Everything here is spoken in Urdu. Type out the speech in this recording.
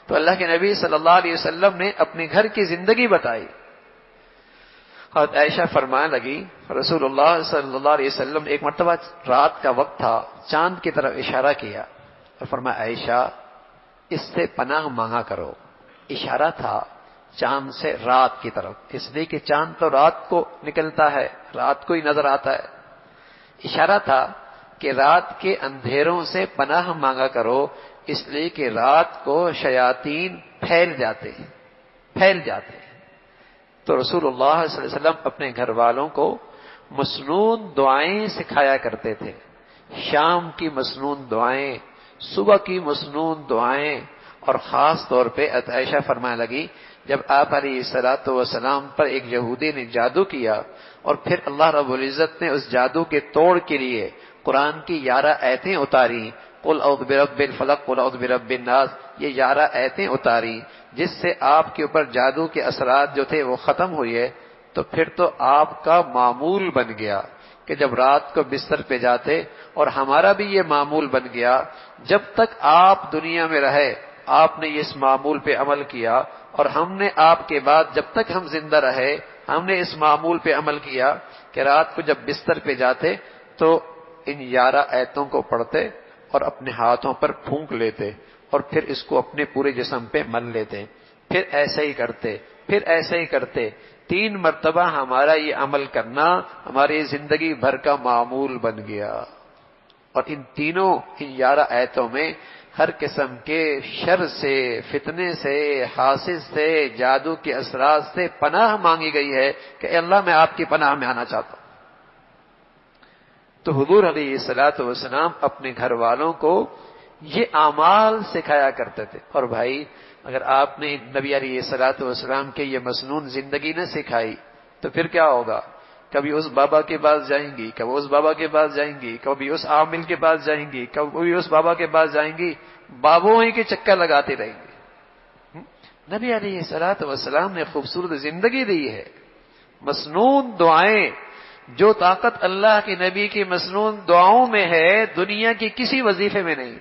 تو اللہ کے نبی صلی اللہ علیہ وسلم نے اپنے گھر کی زندگی بتائی. حضرت عائشہ فرمانے لگی رسول اللہ صلی اللہ علیہ وسلم نے ایک مرتبہ رات کا وقت تھا، چاند کی طرف اشارہ کیا اور فرمایا عائشہ اس سے پناہ مانگا کرو. اشارہ تھا چاند سے رات کی طرف، اس لیے کہ چاند تو رات کو نکلتا ہے، رات کو ہی نظر آتا ہے. اشارہ تھا کہ رات کے اندھیروں سے پناہ مانگا کرو، اس لیے کہ رات کو شیاطین پھیل جاتے ہیں. تو رسول اللہ صلی اللہ علیہ وسلم اپنے گھر والوں کو مسنون دعائیں سکھایا کرتے تھے. شام کی مسنون دعائیں، صبح کی مسنون دعائیں، اور خاص طور پہ عائشہ فرمانے لگی جب آپ علیہ الصلوۃ والسلام پر ایک یہودی نے جادو کیا اور پھر اللہ رب العزت نے اس جادو کے توڑ کے لیے قرآن کی 11 آیتیں اتاری، قل اعوذ برب الفلق قل اعوذ برب الناس، یہ 11 آیتیں اتاری جس سے آپ کے اوپر جادو کے اثرات جو تھے وہ ختم ہوئے. تو پھر تو آپ کا معمول بن گیا کہ جب رات کو بستر پہ جاتے، اور ہمارا بھی یہ معمول بن گیا جب تک آپ دنیا میں رہے آپ نے اس معمول پہ عمل کیا، اور ہم نے آپ کے بعد جب تک ہم زندہ رہے ہم نے اس معمول پہ عمل کیا کہ رات کو جب بستر پہ جاتے تو ان 11 آیتوں کو پڑھتے اور اپنے ہاتھوں پر پھونک لیتے اور پھر اس کو اپنے پورے جسم پہ مل لیتے، پھر ایسے ہی کرتے 3 مرتبہ ہمارا یہ عمل کرنا ہماری زندگی بھر کا معمول بن گیا. اور ان 11 آیتوں میں ہر قسم کے شر سے، فتنے سے، حاسد سے، جادو کے اثرات سے پناہ مانگی گئی ہے کہ اے اللہ میں آپ کی پناہ میں آنا چاہتا ہوں. تو حضور علیہ الصلوۃ والسلام اپنے گھر والوں کو یہ اعمال سکھایا کرتے تھے. اور بھائی اگر آپ نے نبی علیہ الصلوۃ والسلام کے یہ مسنون زندگی نہ سکھائی تو پھر کیا ہوگا؟ کبھی اس بابا کے پاس جائیں گی، کبھی اس بابا کے پاس جائیں گی، کبھی اس عامل کے پاس جائیں گی، کبھی اس بابا کے پاس جائیں گی، بابوں ہی کے چکر لگاتے رہیں گے. نبی علیہ الصلوۃ والسلام نے خوبصورت زندگی دی ہے. مسنون دعائیں، جو طاقت اللہ کے نبی کی مسنون دعاؤں میں ہے دنیا کی کسی وظیفے میں نہیں.